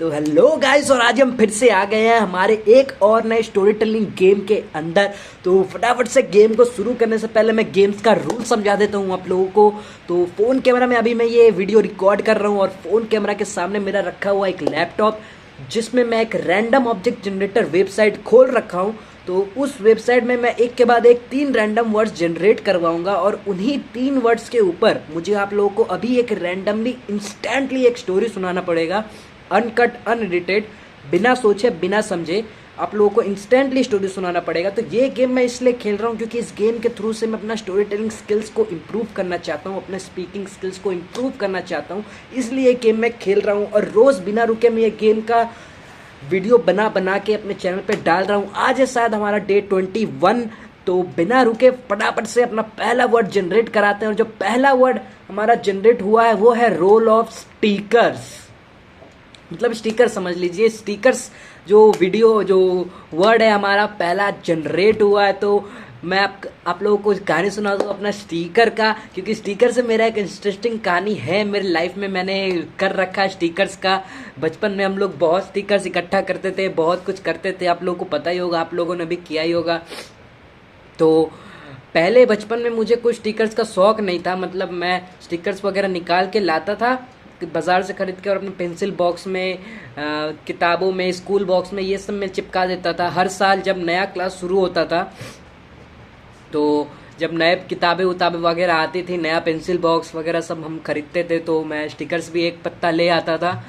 तो hello guys, और आज हम फिर से आ गए हैं हमारे एक और नए स्टोरी टेलिंग गेम के अंदर। तो फटाफट से गेम को शुरू करने से पहले मैं गेम्स का रूल समझा देता हूँ आप लोगों को। तो फ़ोन कैमरा में अभी मैं ये वीडियो रिकॉर्ड कर रहा हूँ और फ़ोन कैमरा के सामने मेरा रखा हुआ एक लैपटॉप, जिसमें मैं एक रैंडम ऑब्जेक्ट जनरेटर वेबसाइट खोल रखा हूँ। तो उस वेबसाइट में मैं एक के बाद एक 3 रैंडम वर्ड्स जनरेट करवाऊंगा और उन्हीं 3 वर्ड्स के ऊपर मुझे आप लोगों को अभी एक रैंडमली इंस्टेंटली एक स्टोरी सुनाना पड़ेगा, अनकट अनएडिटेड, बिना सोचे बिना समझे आप लोगों को इंस्टेंटली स्टोरी सुनाना पड़ेगा। तो ये गेम मैं इसलिए खेल रहा हूँ क्योंकि इस गेम के थ्रू से मैं अपना स्टोरी टेलिंग स्किल्स को इम्प्रूव करना चाहता हूँ, अपने स्पीकिंग स्किल्स को इम्प्रूव करना चाहता हूँ, इसलिए ये गेम मैं खेल रहा हूँ। और रोज़ बिना रुके मैं ये गेम का वीडियो बना बना के अपने चैनल पे डाल रहा हूँ। आज है शायद हमारा डे 21। तो बिना रुके फटाफट से अपना पहला वर्ड जनरेट कराते हैं। और जो पहला वर्ड हमारा जनरेट हुआ है वो है रोल ऑफ स्टिकर्स। मतलब स्टिकर समझ लीजिए, स्टिकर्स जो वीडियो जो वर्ड है हमारा पहला जनरेट हुआ है। तो मैं आप लोगों को कहानी सुना दूँ अपना स्टिकर का, क्योंकि स्टिकर से मेरा एक इंटरेस्टिंग कहानी है मेरी लाइफ में। मैंने कर रखा है स्टिकर्स का। बचपन में हम लोग बहुत स्टिकर्स इकट्ठा करते थे, बहुत कुछ करते थे, आप लोगों को पता ही होगा, आप लोगों ने भी किया ही होगा। तो पहले बचपन में मुझे कुछ स्टिकर्स का शौक नहीं था, मतलब मैं स्टिकर्स वगैरह निकाल के लाता था बाज़ार से खरीद के और अपने पेंसिल बॉक्स में, किताबों में, स्कूल बॉक्स में, ये सब में चिपका देता था। हर साल जब नया क्लास शुरू होता था तो जब नए किताबें उताबें वगैरह आती थी, नया पेंसिल बॉक्स वगैरह सब हम खरीदते थे, तो मैं स्टिकर्स भी एक पत्ता ले आता था।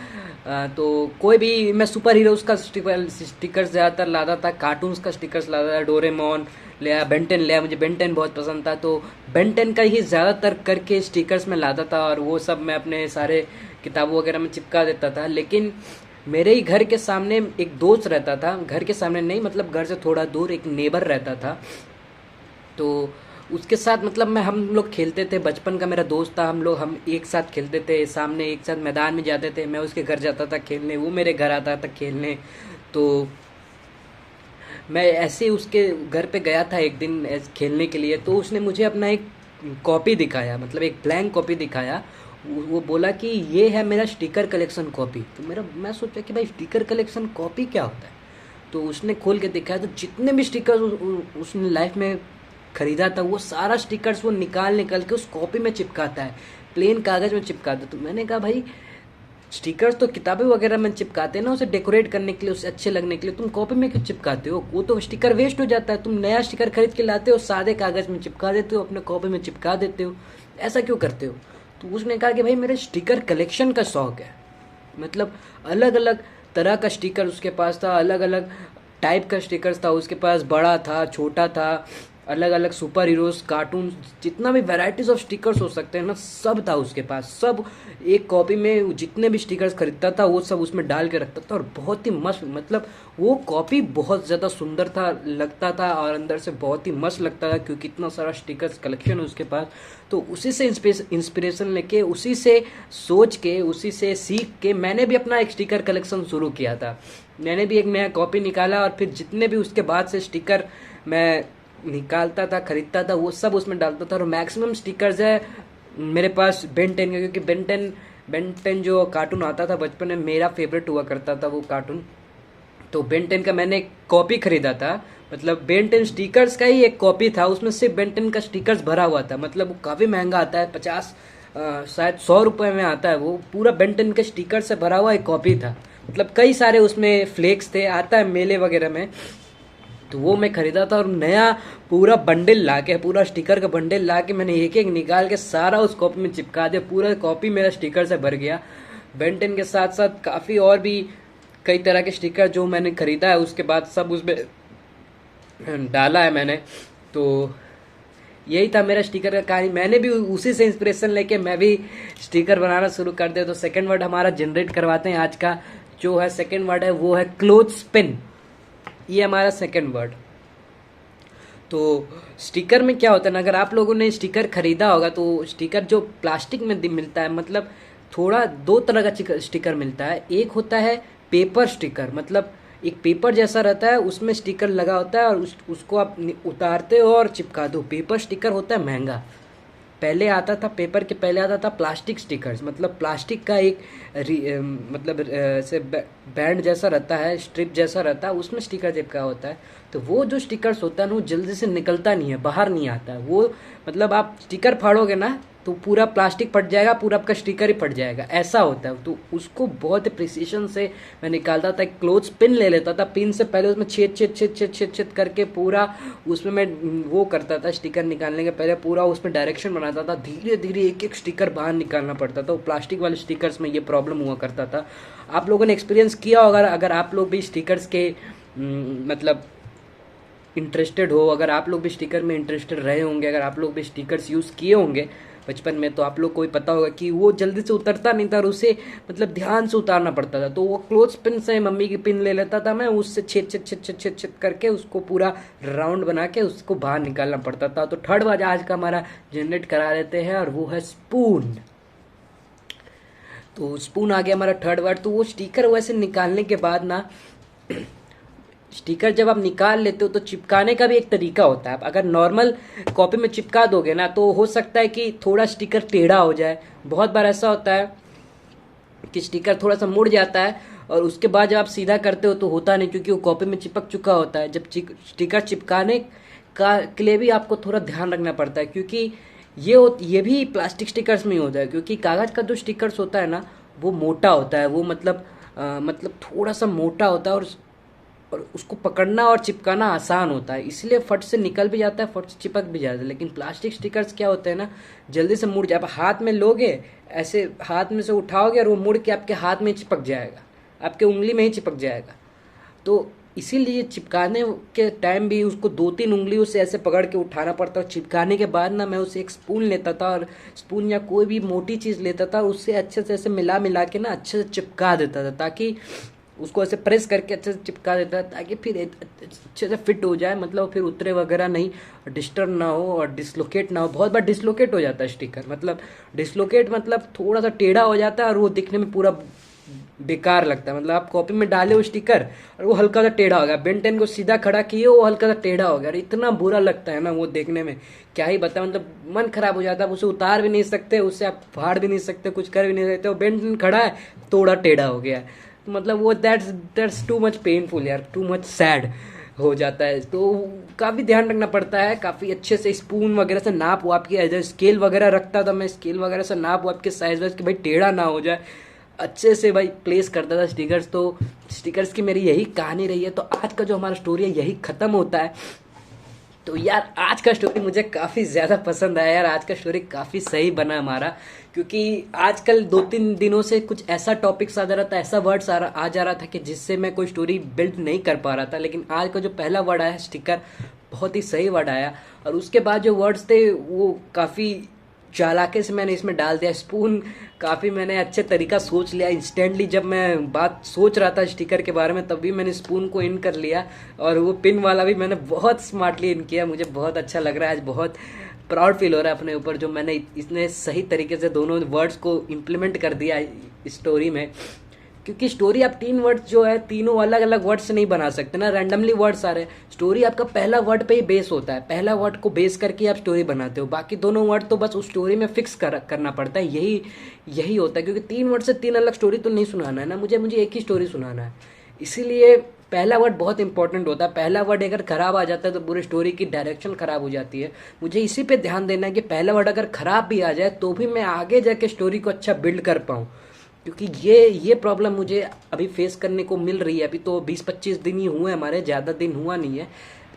तो कोई भी मैं सुपर हीरोज़ का स्टिकर्स ज़्यादातर लाता था, कार्टून्स का स्टिकर्स लाता था, डोरेमोन ले आया, बेंटेन ले आया, मुझे बेंटेन बहुत पसंद था, तो बेंटेन का ही ज़्यादातर करके स्टिकर्स में लाता था और वो सब मैं अपने सारे किताबों वगैरह में चिपका देता था। लेकिन मेरे ही घर के सामने एक दोस्त रहता था, घर के सामने नहीं मतलब घर से थोड़ा दूर एक नेबर रहता था। तो उसके साथ मतलब हम लोग खेलते थे, बचपन का मेरा दोस्त था, हम एक साथ खेलते थे, सामने एक साथ मैदान में जाते थे, मैं उसके घर जाता था खेलने, वो मेरे घर आता था खेलने। तो मैं ऐसे उसके घर पे गया था एक दिन खेलने के लिए, तो उसने मुझे अपना एक कॉपी दिखाया, मतलब एक ब्लैंक कॉपी दिखाया। वो बोला कि ये है मेरा स्टिकर कलेक्शन कॉपी। तो मैं सोचा कि भाई स्टिकर कलेक्शन कॉपी क्या होता है। तो उसने खोल के दिखाया, तो जितने भी स्टिकर उसने लाइफ में ख़रीदा था वो सारा स्टिकर्स वो निकाल के उस कॉपी में चिपकाता है, प्लेन कागज़ में चिपकाता। तो मैंने कहा भाई स्टिकर्स तो किताबें वगैरह में चिपकाते हैं ना, उसे डेकोरेट करने के लिए, उसे अच्छे लगने के लिए, तुम कॉपी में क्यों चिपकाते हो? वो तो स्टिकर वेस्ट हो जाता है, तुम नया स्टिकर खरीद के लाते हो, सादे कागज़ में चिपका देते हो, अपने कॉपी में चिपका देते हो, ऐसा क्यों करते हो? तो उसने कहा कि भाई मेरे स्टिकर कलेक्शन का शौक़ है, मतलब अलग अलग तरह का स्टिकर उसके पास था, अलग अलग टाइप का स्टिकर्स था उसके पास, बड़ा था, छोटा था, अलग अलग सुपर हीरोज़, कार्टून, जितना भी वैराइटीज़ ऑफ स्टिकर्स हो सकते हैं ना, सब था उसके पास। सब एक कॉपी में जितने भी स्टिकर्स खरीदता था वो सब उसमें डाल के रखता था। और बहुत ही मस्त, मतलब वो कॉपी बहुत ज़्यादा सुंदर था, लगता था, और अंदर से बहुत ही मस्त लगता था क्योंकि इतना सारा स्टिकर्स कलेक्शन है उसके पास। तो उसी से इंस्पिरेशन लेके, उसी से सोच के, उसी से सीख के मैंने भी अपना एक स्टिकर कलेक्शन शुरू किया था। मैंने भी एक नया कॉपी निकाला और फिर जितने भी उसके बाद से स्टिकर मैं निकालता था, खरीदता था, वो सब उसमें डालता था। और मैक्सिमम स्टिकर्स है मेरे पास बेंटेन का, क्योंकि बेंटेन जो कार्टून आता था बचपन में, मेरा फेवरेट हुआ करता था वो कार्टून। तो बेंटेन का मैंने एक कॉपी खरीदा था, मतलब बेंटेन स्टिकर्स का ही एक कॉपी था, उसमें सिर्फ बेंटेन का स्टिकर्स भरा हुआ था। मतलब वो काफ़ी महंगा आता है, 50 शायद 100 रुपये में आता है। वो पूरा बेंटेन के स्टिकर से भरा हुआ एक कॉपी था, मतलब कई सारे उसमें फ्लेक्स थे, आता है मेले वगैरह में। तो वो मैं ख़रीदा था और नया पूरा बंडल ला के, पूरा स्टिकर का बंडल ला के मैंने एक एक निकाल के सारा उस कॉपी में चिपका दिया। पूरा कॉपी मेरा स्टिकर से भर गया। बेंटेन के साथ साथ काफ़ी और भी कई तरह के स्टिकर जो मैंने ख़रीदा है उसके बाद सब उसमें डाला है मैंने। तो यही था मेरा स्टिकर का कहानी। मैंने भी उसी से इंस्पिरेशन लेके मैं भी स्टिकर बनाना शुरू कर दिया। तो सेकेंड वर्ड हमारा जनरेट करवाते हैं आज का, जो है सेकेंड वर्ड है वो है क्लोथ्स पिन। ये हमारा सेकंड वर्ड। तो स्टिकर में क्या होता है ना, अगर आप लोगों ने स्टिकर खरीदा होगा तो स्टिकर जो प्लास्टिक में मिलता है, मतलब थोड़ा 2 तरह का स्टिकर मिलता है। एक होता है पेपर स्टिकर, मतलब एक पेपर जैसा रहता है, उसमें स्टिकर लगा होता है और उसको आप उतारते हो और चिपका दो। पेपर स्टिकर होता है महंगा, पहले आता था पेपर के पहले आता था प्लास्टिक स्टिकर्स, मतलब प्लास्टिक का एक मतलब ऐसे बैंड जैसा रहता है, स्ट्रिप जैसा रहता है, उसमें स्टिकर चिपका होता है। तो वो जो स्टिकर्स होता है ना वो जल्दी से निकलता नहीं है, बाहर नहीं आता है वो। मतलब आप स्टिकर फाड़ोगे ना तो पूरा प्लास्टिक फट जाएगा, पूरा आपका स्टिकर ही फट जाएगा, ऐसा होता है। तो उसको बहुत प्रिसीशन से मैं निकालता था। एक क्लोथ्स पिन ले लेता था, पिन से पहले उसमें छेद छेद छेद छेद छेद छेद करके पूरा उसमें मैं वो करता था। स्टिकर निकालने के पहले पूरा उसमें डायरेक्शन बनाता था, धीरे धीरे एक एक स्टिकर बाहर निकालना पड़ता था। वो प्लास्टिक वाले स्टिकर्स में ये प्रॉब्लम हुआ करता था। आप लोगों ने एक्सपीरियंस किया होगा, अगर आप लोग भी स्टिकर्स के मतलब इंटरेस्टेड हो, अगर आप लोग भी स्टिकर में इंटरेस्टेड रहे होंगे, अगर आप लोग भी स्टिकर्स यूज़ किए होंगे बचपन में, तो आप लोग को भी पता होगा कि वो जल्दी से उतरता नहीं था और उसे मतलब ध्यान से उतारना पड़ता था। तो वो क्लोथ्स पिन से, मम्मी की पिन ले लेता था मैं, उससे छेद छेद छेद छेद छेद छेद करके उसको पूरा राउंड बना के उसको बाहर निकालना पड़ता था। तो थर्ड वर्ड आज का हमारा जनरेट करा देते हैं और वो है स्पून। तो स्पून आ गया हमारा थर्ड वर्ड। तो वो स्टिकर वैसे निकालने के बाद ना, स्टिकर जब आप निकाल लेते हो तो चिपकाने का भी एक तरीका होता है। अगर नॉर्मल कॉपी में चिपका दोगे ना तो हो सकता है कि थोड़ा स्टिकर टेढ़ा हो जाए। बहुत बार ऐसा होता है कि स्टिकर थोड़ा सा मुड़ जाता है और उसके बाद जब आप सीधा करते हो तो होता नहीं, क्योंकि वो कॉपी में चिपक चुका होता है। जब स्टिकर चिपकाने का के लिए भी आपको थोड़ा ध्यान रखना पड़ता है, क्योंकि ये भी प्लास्टिक स्टिकर्स में ही होता है। क्योंकि कागज़ का जो स्टिकर्स होता है ना वो मोटा होता है, वो मतलब थोड़ा सा मोटा होता है और उसको पकड़ना और चिपकाना आसान होता है, इसलिए फट से निकल भी जाता है, फट से चिपक भी जाता है। लेकिन प्लास्टिक स्टिकर्स क्या होते हैं ना, जल्दी से मुड़ जाए। आप हाथ में लोगे, ऐसे हाथ में से उठाओगे और वो मुड़ के आपके हाथ में चिपक जाएगा, आपके उंगली में ही चिपक जाएगा। तो इसीलिए चिपकाने के टाइम भी उसको 2-3 उंगलियों से ऐसे पकड़ के उठाना पड़ता है। चिपकाने के बाद ना मैं उसे एक स्पून लेता था, और स्पून या कोई भी मोटी चीज़ लेता था, उससे अच्छे से ऐसे मिला मिला के ना अच्छे से चिपका देता था, ताकि उसको ऐसे प्रेस करके अच्छे से चिपका देता है, ताकि फिर अच्छे से फिट हो जाए, मतलब फिर उतरे वगैरह नहीं, डिस्टर्ब ना हो और डिसलोकेट ना हो। बहुत बार डिसलोकेट हो जाता है स्टिकर, मतलब डिसलोकेट मतलब थोड़ा सा टेढ़ा हो जाता है और वो दिखने में पूरा बेकार लगता है। मतलब आप कॉपी में डाले वो स्टिकर और वो हल्का सा टेढ़ा हो गया, बेन 10 को सीधा खड़ा किए वो हल्का सा टेढ़ा हो गया, और इतना बुरा लगता है ना वो देखने में, क्या ही बता। मतलब मन खराब हो जाता है। उसे उतार भी नहीं सकते, उससे आप फाड़ भी नहीं सकते, कुछ कर भी नहीं सकते। वो बेन 10 खड़ा है, थोड़ा टेढ़ा हो गया है, मतलब वो दैट्स टू मच पेनफुल यार, टू मच सैड हो जाता है। तो काफ़ी ध्यान रखना पड़ता है, काफ़ी अच्छे से स्पून वगैरह से नाप वाप के, एज स्केल वगैरह रखता था मैं, स्केल वगैरह से नाप वाप के साइज वाइज कि भाई टेढ़ा ना हो जाए, अच्छे से भाई प्लेस करता था स्टिकर्स। तो स्टिकर्स की मेरी यही कहानी रही है। तो आज का जो हमारा स्टोरी है यही ख़त्म होता है। तो यार आज का स्टोरी मुझे काफ़ी ज़्यादा पसंद आया यार, आज का स्टोरी काफ़ी सही बना हमारा, क्योंकि आजकल 2-3 दिनों से कुछ ऐसा टॉपिक्स आ जा रहा था, ऐसा वर्ड्स आ जा रहा था कि जिससे मैं कोई स्टोरी बिल्ड नहीं कर पा रहा था। लेकिन आज का जो पहला वर्ड आया स्टिकर, बहुत ही सही वर्ड आया। और उसके बाद जो वर्ड्स थे वो काफ़ी चालाकी से मैंने इसमें डाल दिया। स्पून काफ़ी मैंने अच्छे तरीका सोच लिया, इंस्टेंटली जब मैं बात सोच रहा था स्टिकर के बारे में तब भी मैंने स्पून को इन कर लिया, और वो पिन वाला भी मैंने बहुत स्मार्टली इन किया। मुझे बहुत अच्छा लग रहा है, आज बहुत प्राउड फील हो रहा है अपने ऊपर, जो मैंने इतने सही तरीके से दोनों वर्ड्स को इम्प्लीमेंट कर दिया स्टोरी में। क्योंकि स्टोरी आप 3 वर्ड्स जो है तीनों अलग अलग वर्ड से नहीं बना सकते ना, रैंडमली वर्ड्स आ रहे हैं। स्टोरी आपका पहला वर्ड पे ही बेस होता है, पहला वर्ड को बेस करके आप स्टोरी बनाते हो, बाकी दोनों वर्ड तो बस उस स्टोरी में फिक्स करना पड़ता है। यही होता है, क्योंकि 3 वर्ड से 3 अलग स्टोरी तो नहीं सुनाना है ना, मुझे एक ही स्टोरी सुनाना है। इसीलिए पहला वर्ड बहुत इंपॉर्टेंट होता है। पहला वर्ड अगर खराब आ जाता है तो पूरी स्टोरी की डायरेक्शन खराब हो जाती है। मुझे इसी पे ध्यान देना है कि पहला वर्ड अगर खराब भी आ जाए तो भी मैं आगे जाके स्टोरी को अच्छा बिल्ड कर पाऊँ, क्योंकि ये प्रॉब्लम मुझे अभी फेस करने को मिल रही है। अभी तो 20-25 दिन ही हुए हमारे, ज़्यादा दिन हुआ नहीं है।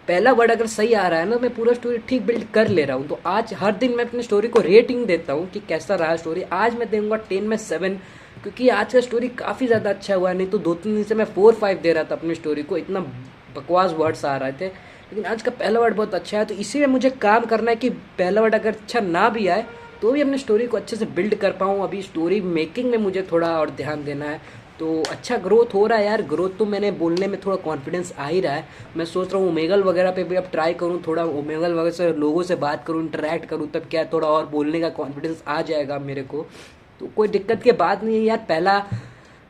पहला वर्ड अगर सही आ रहा है ना, मैं पूरा स्टोरी ठीक बिल्ड कर ले रहा हूँ। तो आज हर दिन मैं अपनी स्टोरी को रेटिंग देता हूँ कि कैसा रहा स्टोरी। आज मैं दूंगा 10 में 7, क्योंकि आज का स्टोरी काफ़ी ज़्यादा अच्छा हुआ है। नहीं तो 2-3 दिन से मैं 4-5 दे रहा था अपनी स्टोरी को, इतना बकवास वर्ड्स आ रहे थे। लेकिन आज का पहला वर्ड बहुत अच्छा है, तो इसीलिए मुझे काम करना है कि पहला वर्ड अगर अच्छा ना भी आए तो भी अपनी स्टोरी को अच्छे से बिल्ड कर पाऊँ। अभी स्टोरी मेकिंग में मुझे थोड़ा और ध्यान देना है। तो अच्छा ग्रोथ हो रहा है यार, ग्रोथ तो मैंने बोलने में थोड़ा कॉन्फिडेंस आ ही रहा है। मैं सोच रहा हूँ ओमेगल वगैरह पे भी अब ट्राई करूँ, थोड़ा ओमेगल वगैरह से लोगों से बात करूँ, इंटरेक्ट करूँ, तब क्या थोड़ा और बोलने का कॉन्फिडेंस आ जाएगा मेरे को। तो कोई दिक्कत की बात नहीं है यार। पहला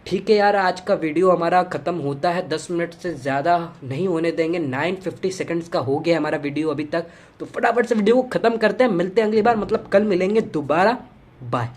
ठीक है यार, आज का वीडियो हमारा ख़त्म होता है, 10 मिनट से ज़्यादा नहीं होने देंगे। 9:50 सेकंड्स का हो गया हमारा वीडियो अभी तक। तो फटाफट से वीडियो को ख़त्म करते हैं, मिलते हैं अगली बार, मतलब कल मिलेंगे दोबारा। बाय।